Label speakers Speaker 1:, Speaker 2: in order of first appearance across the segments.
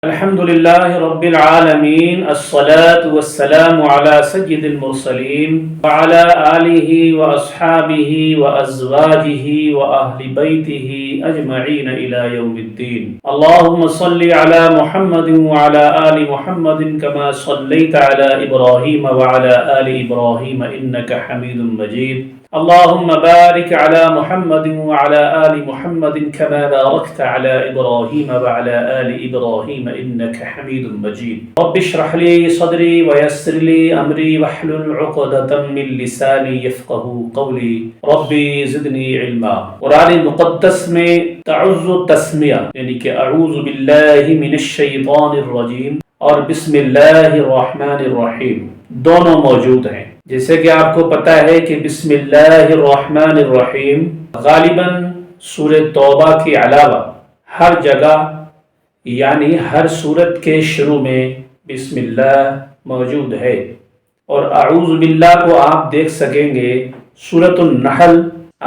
Speaker 1: الحمد لله رب العالمين الصلاة والسلام على سيد المرسلين وعلى آله وأصحابه وأزواجه وأهل بيته أجمعين إلى يوم الدين. اللهم صل على محمد وعلى آل محمد كما صليت على إبراهيم وعلى آل إبراهيم إنك حميد مجيد. اللهم بارك على محمد وعلى آل محمد كما باركت على إبراهيم وعلى آل إبراهيم إنك حميد مجيد. رب اشرح لي صدري ويسر لي أمري واحلل عقدة من لساني يفقهوا قولي. ربي زدني علما. قرآن مقدس میں تعوذ تسمیہ یعنی کہ اعوذ باللہ من الشیطان الرجیم اور بسم اللہ الرحمن الرحیم دونوں موجود ہیں. جیسے کہ آپ کو پتہ ہے کہ بسم اللہ الرحمن الرحیم غالباً سورہ توبہ کے علاوہ ہر جگہ یعنی ہر سورت کے شروع میں بسم اللہ موجود ہے، اور اعوذ باللہ کو آپ دیکھ سکیں گے سورۃ النحل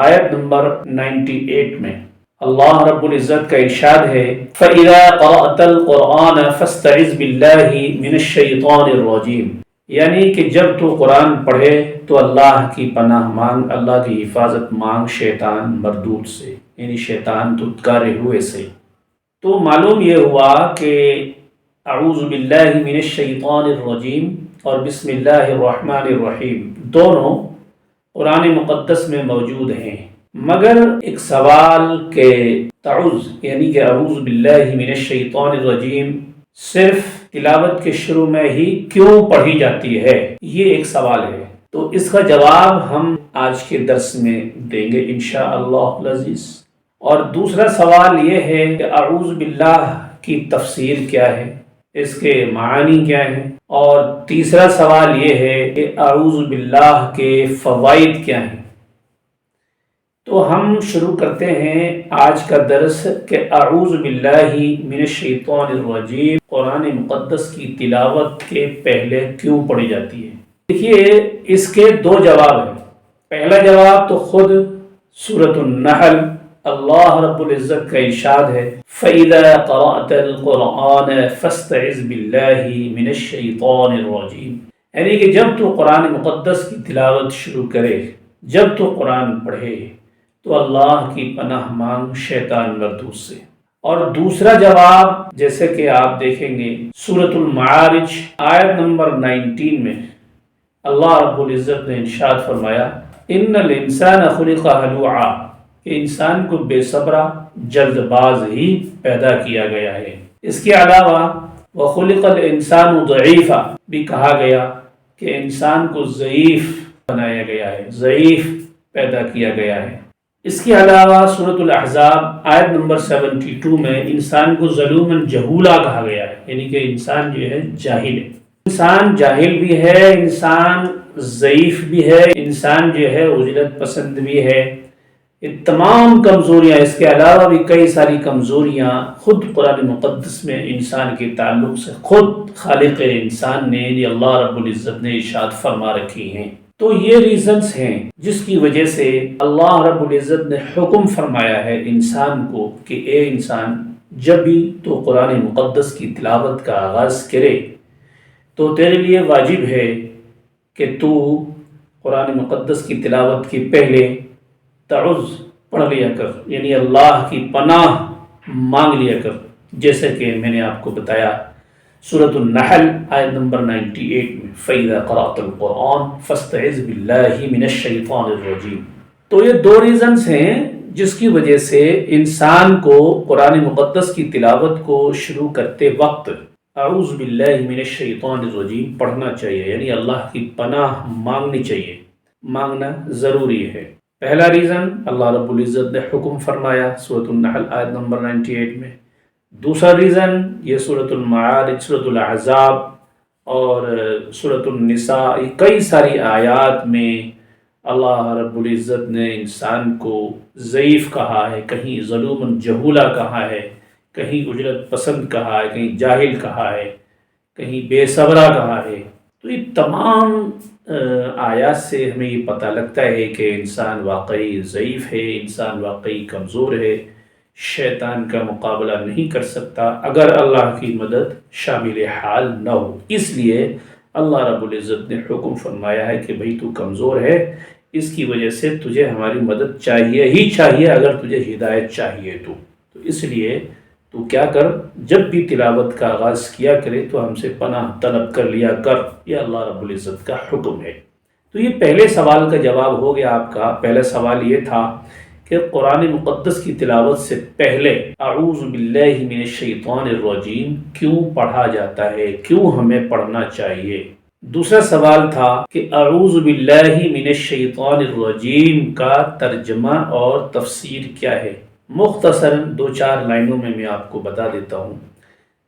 Speaker 1: آیت نمبر 98 میں. اللہ رب العزت کا ارشاد ہے فَإِذَا قَرَأْتَ الْقُرْآنَ فَاسْتَعِذْ بِاللَّهِ مِنَ الشَّيْطَانِ الرَّجِيمِ، یعنی کہ جب تو قرآن پڑھے تو اللہ کی پناہ مانگ، اللہ کی حفاظت مانگ شیطان مردود سے، یعنی شیطان دھتکارے ہوئے سے. تو معلوم یہ ہوا کہ اعوذ باللہ من الشیطان الرجیم اور بسم اللہ الرحمن الرحیم دونوں قرآن مقدس میں موجود ہیں، مگر ایک سوال کہ تعوذ یعنی کہ اعوذ باللہ من الشیطان الرجیم صرف تلاوت کے شروع میں ہی کیوں پڑھی جاتی ہے، یہ ایک سوال ہے. تو اس کا جواب ہم آج کے درس میں دیں گے انشاءاللہ العزیز. اور دوسرا سوال یہ ہے کہ اعوذ باللہ کی تفسیر کیا ہے، اس کے معانی کیا ہیں، اور تیسرا سوال یہ ہے کہ اعوذ باللہ کے فوائد کیا ہیں. تو ہم شروع کرتے ہیں آج کا درس کہ اعوذ باللہ من الشیطان الرجیم قرآن مقدس کی تلاوت کے پہلے کیوں پڑھی جاتی ہے. دیکھیے اس کے دو جواب ہیں. پہلا جواب تو خود سورۃ النحل اللہ رب العزت کا ارشاد ہے فَإِذَا قَرَأْتَ الْقُرْآنَ فَاسْتَعِذْ بِاللَّهِ مِنَ الشَّيْطَانِ الرَّجِيمِ، یعنی کہ جب تو قرآن مقدس کی تلاوت شروع کرے، جب تو قرآن پڑھے تو اللہ کی پناہ مانگ شیطان مردود سے. اور دوسرا جواب جیسے کہ آپ دیکھیں گے سورۃ المعارج آیت نمبر 19 میں اللہ رب العزت نے ارشاد فرمایا ان الانسان خلق ہلوعا، کہ انسان کو بے صبرہ جلد باز ہی پیدا کیا گیا ہے. اس کے علاوہ وَخُلِقَ الْإِنسَانُ ضَعِيفًا بھی کہا گیا کہ انسان کو ضعیف بنایا گیا ہے، ضعیف پیدا کیا گیا ہے. اس کے علاوہ سورۃ الاحزاب آیت نمبر 72 میں انسان کو ظلوماً جہولا کہا گیا ہے، یعنی کہ انسان جو ہے جاہل ہے. انسان جاہل بھی ہے، انسان ضعیف بھی ہے، انسان جو ہے عجلت پسند بھی ہے. یہ تمام کمزوریاں، اس کے علاوہ بھی کئی ساری کمزوریاں خود قرآن مقدس میں انسان کے تعلق سے خود خالق انسان نے یعنی اللہ رب العزت نے ارشاد فرما رکھی ہیں. تو یہ ریزنز ہیں جس کی وجہ سے اللہ رب العزت نے حکم فرمایا ہے انسان کو کہ اے انسان جب بھی تو قرآن مقدس کی تلاوت کا آغاز کرے تو تیرے لیے واجب ہے کہ تو قرآن مقدس کی تلاوت کے پہلے تعوذ پڑھ لیا کر، یعنی اللہ کی پناہ مانگ لیا کر، جیسے کہ میں نے آپ کو بتایا سورۃ النحل آیت نمبر 98 میں فَإِذَا قَرَأْتَ الْقُرْآنَ فَاسْتَعِذْ بِاللَّهِ مِنَ الشَّيْطَانِ الرَّجِيمِ. تو یہ دو ریزنز ہیں جس کی وجہ سے انسان کو قرآن مقدس کی تلاوت کو شروع کرتے وقت اعوذ باللہ من الشیطان الرجیم پڑھنا چاہیے، یعنی اللہ کی پناہ مانگنی چاہیے، مانگنا ضروری ہے. پہلا ریزن اللہ رب العزت نے حکم فرمایا سورۃ النحل آیت نمبر 98 میں. دوسرا ریزن یہ سورۃ المعارج، سورۃ الاحزاب اور سورۃ النساء، کئی ساری آیات میں اللہ رب العزت نے انسان کو ضعیف کہا ہے، کہیں ظلوماً جہولا کہا ہے، کہیں اجرت پسند کہا ہے، کہیں جاہل کہا ہے، کہیں بے صبرہ کہا ہے. تو یہ تمام آیات سے ہمیں یہ پتہ لگتا ہے کہ انسان واقعی ضعیف ہے، انسان واقعی کمزور ہے، شیطان کا مقابلہ نہیں کر سکتا اگر اللہ کی مدد شامل حال نہ ہو۔ اس لیے اللہ رب العزت نے حکم فرمایا ہے کہ بھئی تو کمزور ہے، اس کی وجہ سے تجھے ہماری مدد چاہیے ہی چاہیے اگر تجھے ہدایت چاہیے تو اس لیے تو کیا کر، جب بھی تلاوت کا آغاز کیا کرے تو ہم سے پناہ طلب کر لیا کر، یہ اللہ رب العزت کا حکم ہے۔ تو یہ پہلے سوال کا جواب ہو گیا آپ کا۔ پہلا سوال یہ تھا کہ قرآن مقدس کی تلاوت سے پہلے اعوذ باللہ من الشیطان الرجیم کیوں پڑھا جاتا ہے، کیوں ہمیں پڑھنا چاہیے۔ دوسرا سوال تھا کہ اعوذ باللہ من الشیطان الرجیم کا ترجمہ اور تفسیر کیا ہے۔ مختصراً 2-4 لائنوں میں آپ کو بتا دیتا ہوں۔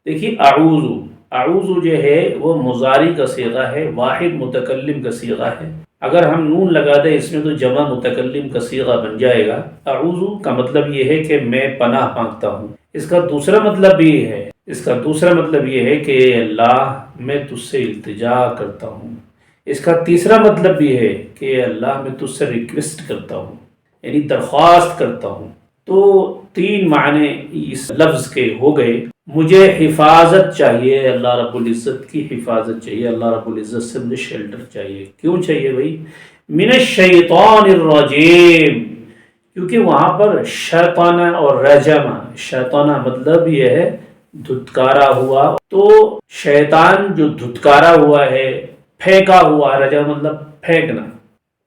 Speaker 1: دیکھیے اعوذ جو ہے وہ مضارع کا صیغہ ہے، واحد متکلم کا صیغہ ہے۔ اگر ہم نون لگا دیں اس میں تو جمع متکلم کا صیغہ بن جائے گا۔ اعوذ کا مطلب یہ ہے کہ میں پناہ مانگتا ہوں۔ اس کا دوسرا مطلب یہ ہے کہ اللہ میں تجھ سے التجا کرتا ہوں۔ اس کا تیسرا مطلب بھی ہے کہ اللہ میں تجھ سے ریکویسٹ کرتا ہوں، یعنی درخواست کرتا ہوں۔ تو 3 معنی اس لفظ کے ہو گئے۔ مجھے حفاظت چاہیے، اللہ رب العزت کی حفاظت چاہیے، اللہ رب العزت سے مجھے شیلٹر چاہیے۔ کیوں چاہیے بھائی؟ من الشیطان الرجیم، کیونکہ وہاں پر شیطانہ اور رجمہ، شیطانہ مطلب یہ ہے دھتکارا ہوا، تو شیطان جو دھتکارا ہوا ہے، پھینکا ہوا، رجم مطلب پھینکنا،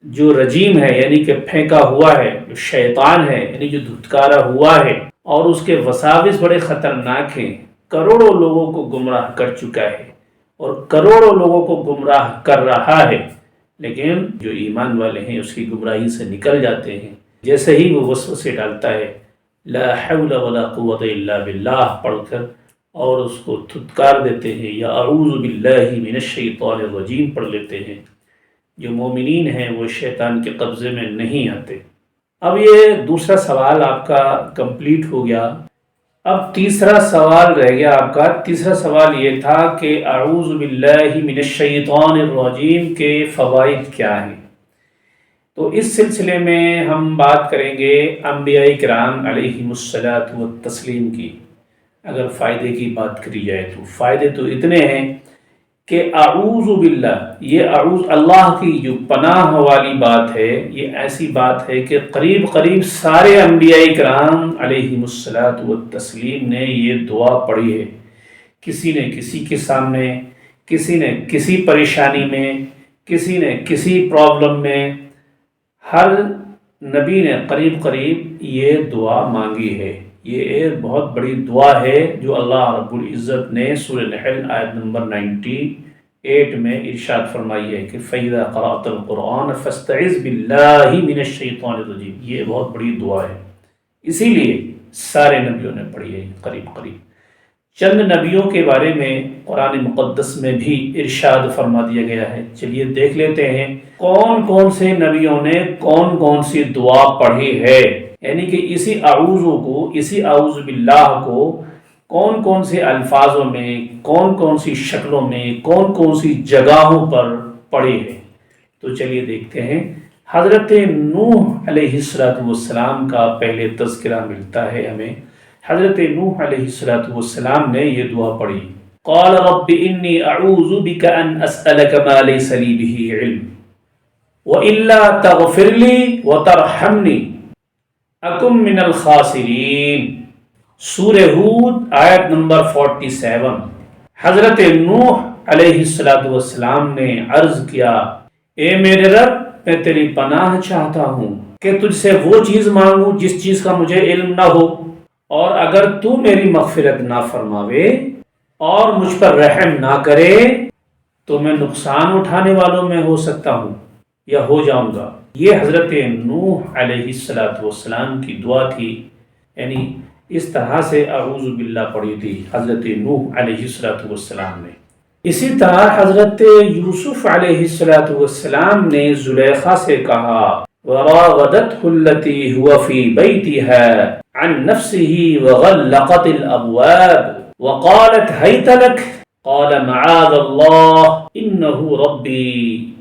Speaker 1: جو رجیم ہے یعنی کہ پھینکا ہوا ہے، جو شیطان ہے یعنی جو دھتکارا ہوا ہے، اور اس کے وساوس بڑے خطرناک ہیں، کروڑوں لوگوں کو گمراہ کر چکا ہے اور کروڑوں لوگوں کو گمراہ کر رہا ہے، لیکن جو ایمان والے ہیں اس کی گمراہی سے نکل جاتے ہیں جیسے ہی وہ وسوسے ڈالتا ہے لا حول ولا قوت الا باللہ پڑھ کر، اور اس کو دھتکار دیتے ہیں، یا اعوذ باللہ من الشیطان الرجیم پڑھ لیتے ہیں۔ جو مومنین ہیں وہ شیطان کے قبضے میں نہیں آتے۔ اب یہ دوسرا سوال آپ کا کمپلیٹ ہو گیا۔ اب تیسرا سوال رہ گیا آپ کا۔ تیسرا سوال یہ تھا کہ اعوذ باللہ من الشیطان الرجیم کے فوائد کیا ہیں۔ تو اس سلسلے میں ہم بات کریں گے انبیاء کرام علیہم الصلاۃ والتسلیم کی۔ اگر فائدے کی بات کری جائے تو فائدے تو اتنے ہیں کہ اعوذ باللہ، یہ اعوذ اللہ کی جو پناہ والی بات ہے، یہ ایسی بات ہے کہ قریب سارے انبیاء کرام علیہم الصلاۃ والتسلیم نے یہ دعا پڑھی ہے۔ کسی نے کسی کے سامنے، کسی نے کسی پریشانی میں، کسی نے کسی پرابلم میں، ہر نبی نے قریب یہ دعا مانگی ہے۔ یہ ایک بہت بڑی دعا ہے جو اللہ رب العزت نے سورہ نحل آیت نمبر 98 میں ارشاد فرمائی ہے کہ فَإِذَا قَرَأْتَ الْقُرْآنَ فَاسْتَعِذْ بِاللَّهِ مِنَ الشَّيْطَانِ الرَّجِيمِ۔ یہ بہت بڑی دعا ہے، اسی لیے سارے نبیوں نے پڑھی ہے قریب۔ چند نبیوں کے بارے میں قرآن مقدس میں بھی ارشاد فرما دیا گیا ہے۔ چلیے دیکھ لیتے ہیں کون سے نبیوں نے کون سی دعا پڑھی ہے، یعنی کہ اسی اعوذ باللہ کو کون سے الفاظوں میں، کون سی شکلوں میں، کون سی جگہوں پر پڑھی ہے۔ تو چلیے دیکھتے ہیں۔ حضرت نوح علیہ السلام کا پہلے تذکرہ ملتا ہے ہمیں۔ حضرت نوح علیہ السلام نے یہ دعا پڑھی، قال رب انی اعوذ بک ان اسألک ما لیس لی بہ علم وإلا تغفر لی وترحمنی اکن من الخاسرین۔ سورہ ہود آیت نمبر 47۔ حضرت نوح علیہ السلام نے عرض کیا، اے میرے رب، میں تیری پناہ چاہتا ہوں کہ تجھ سے وہ چیز مانگوں جس چیز کا مجھے علم نہ ہو، اور اگر تو میری مغفرت نہ فرماوے اور مجھ پر رحم نہ کرے تو میں نقصان اٹھانے والوں میں ہو سکتا ہوں یا ہو جاؤں گا۔ یہ حضرت نوح علیہ السلام کی دعا تھی، یعنی اس طرح سے اعوذ باللہ پڑھی تھی حضرت نوح علیہ السلام نے۔ اسی طرح حضرت یوسف علیہ السلام نے زلیخا سے کہا، وراودته التي هو في بيتها عن نفسه وغلقت الابواب وقالت هيت لك قال معاذ اللہ انه ربی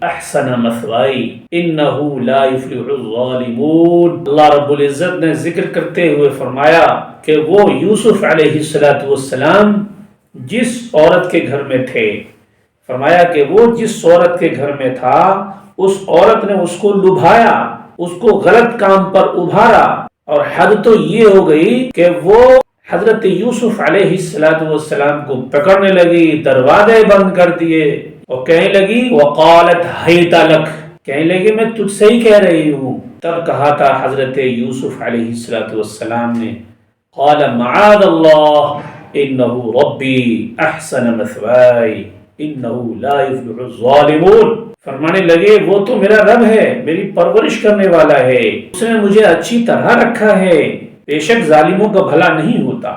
Speaker 1: احسن مثوائی انه لا يفلح الظالمون۔ اللہ رب العزت نے ذکر کرتے ہوئے فرمایا کہ وہ یوسف علیہ السلام جس عورت کے گھر میں تھے، فرمایا کہ وہ جس عورت کے گھر میں تھا اس عورت نے اس کو لبھایا، اس کو غلط کام پر ابھارا، اور حد تو یہ ہو گئی کہ وہ حضرت یوسف علیہ السلام کو پکڑنے لگی، دروازے بند کر دیے اور کہنے لگی وقالت حیت لک، کہنے لگی میں تجھ سے ہی کہہ رہی ہوں۔ تب کہا تھا حضرت یوسف علیہ السلام نے قال معاذ اللہ انه ربی احسن مثوائی انه لا يفلح الظالمون، فرمانے لگے وہ تو میرا رب ہے، میری پرورش کرنے والا ہے، اس نے مجھے اچھی طرح رکھا ہے، بے شک ظالموں کا بھلا نہیں ہوتا۔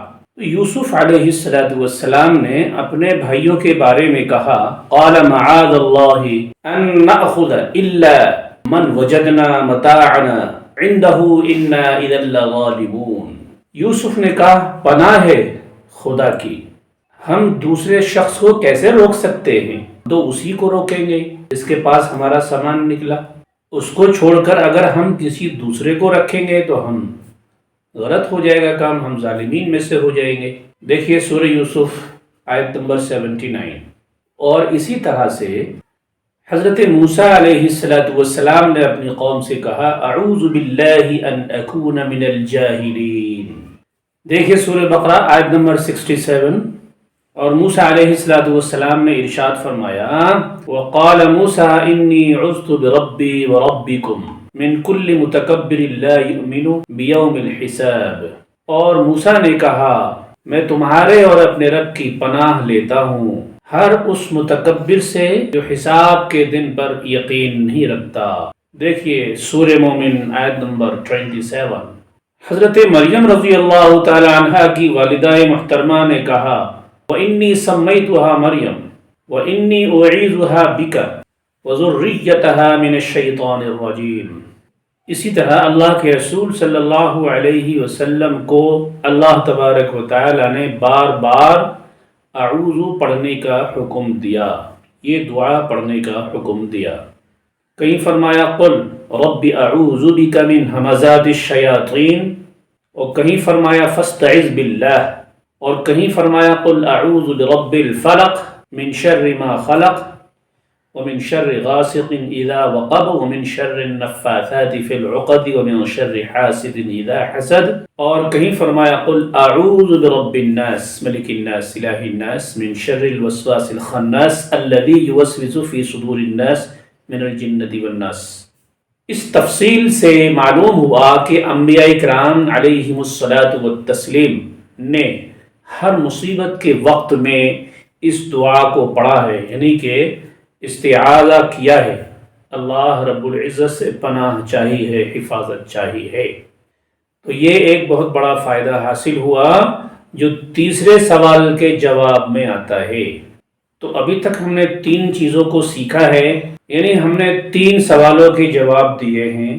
Speaker 1: یوسف علیہ السلام نے اپنے بھائیوں کے بارے میں کہا قال معاذ اللہ ان نأخذ الا من وجدنا متاعنا عنده انا اذا لغالبون۔ یوسف نے کہا پناہ ہے خدا کی، ہم دوسرے شخص کو کیسے روک سکتے ہیں، تو اسی کو روکیں گے جس کے پاس ہمارا سامان نکلا، اس کو چھوڑ کر اگر ہم کسی دوسرے کو رکھیں گے تو ہم غلط ہو جائے گا کام، ہم ظالمین میں سے ہو جائیں گے۔ دیکھیے سورہ یوسف آیت نمبر 79۔ اور اسی طرح سے حضرت موسیٰ علیہ السلام نے اپنی قوم سے کہا اعوذ باللہ ان اکون من الجاہلین۔ دیکھیے سورہ بقرہ آیت نمبر 67۔ اور موسیٰ علیہ السلام نے ارشاد فرمایا وقال موسیٰ انی عذت بربی وربکم من کل متکبر لا یؤمن بیوم الحساب۔ اور موسیٰ نے کہا میں تمہارے اور اپنے رب کی پناہ لیتا ہوں ہر اس متکبر سے جو حساب کے دن پر یقین نہیں رکھتا۔ دیکھیے سورہ مومن آیت نمبر 27۔ حضرت مریم رضی اللہ تعالی عنہا کی والدہ محترمہ نے کہا وَإِنِّي سَمَّيْتُهَا مَرْيَمَ وَإِنِّي أُعِيذُهَا بِكَ وَذُرِّيَّتَهَا مِنَ الشَّيْطَانِ الرَّجِيمِ۔ اسی طرح اللہ کے رسول صلی اللہ علیہ وسلم کو اللہ تبارک و تعالی نے بار بار اعوذ پڑھنے کا حکم دیا، یہ دعا پڑھنے کا حکم دیا۔ کہیں فرمایا قل رب اعوذ بک من ہمزات الشیاطین، اور کہیں فرمایا فاستعذ باللہ، اور کہیں فرمایا قل اعوذ برب الفلق من شر ما خلق ومن شر غاسق اذا وقب ومن شر النفاثات في العقد ومن شر حاسد اذا حسد، اور کہیں فرمایا قل اعوذ برب الناس ملک الناس الہ الناس من شر الوسواس الخناس الذي يوسوس في صدور الناس من الجنۃ والناس۔ اس تفصیل سے معلوم ہوا کہ انبیاء کرام علیہم الصلاۃ والتسلیم نے ہر مصیبت کے وقت میں اس دعا کو پڑھا ہے، یعنی کہ استعاذہ کیا ہے، اللہ رب العزت سے پناہ چاہی ہے، حفاظت چاہی ہے۔ تو یہ ایک بہت بڑا فائدہ حاصل ہوا جو تیسرے سوال کے جواب میں آتا ہے۔ تو ابھی تک ہم نے 3 چیزوں کو سیکھا ہے، یعنی ہم نے 3 سوالوں کے جواب دیے ہیں۔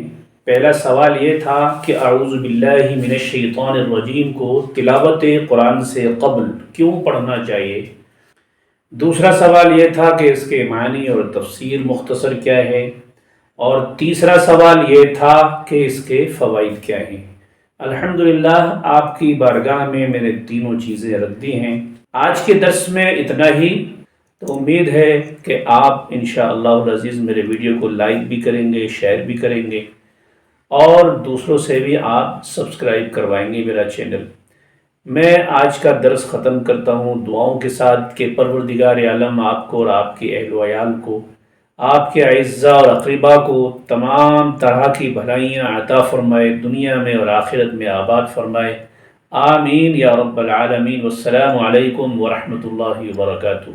Speaker 1: پہلا سوال یہ تھا کہ اعوذ باللہ من الشیطان الرجیم کو تلاوت قرآن سے قبل کیوں پڑھنا چاہیے۔ دوسرا سوال یہ تھا کہ اس کے معنی اور تفسیر مختصر کیا ہے، اور تیسرا سوال یہ تھا کہ اس کے فوائد کیا ہیں۔ الحمدللہ آپ کی بارگاہ میں میں نے تینوں چیزیں رکھ دی ہیں۔ آج کے درس میں اتنا ہی، تو امید ہے کہ آپ انشاءاللہ العزیز میرے ویڈیو کو لائک بھی کریں گے، شیئر بھی کریں گے، اور دوسروں سے بھی آپ سبسکرائب کروائیں گے میرا چینل۔ میں آج کا درس ختم کرتا ہوں دعاؤں کے ساتھ کہ پروردگار عالم آپ کو اور آپ کے اہل و عیال کو، آپ کے اعزاء اور اقربا کو تمام طرح کی بھلائیاں عطا فرمائے، دنیا میں اور آخرت میں آباد فرمائے، آمین یا رب العالمین۔ والسلام علیکم ورحمۃ اللہ وبرکاتہ۔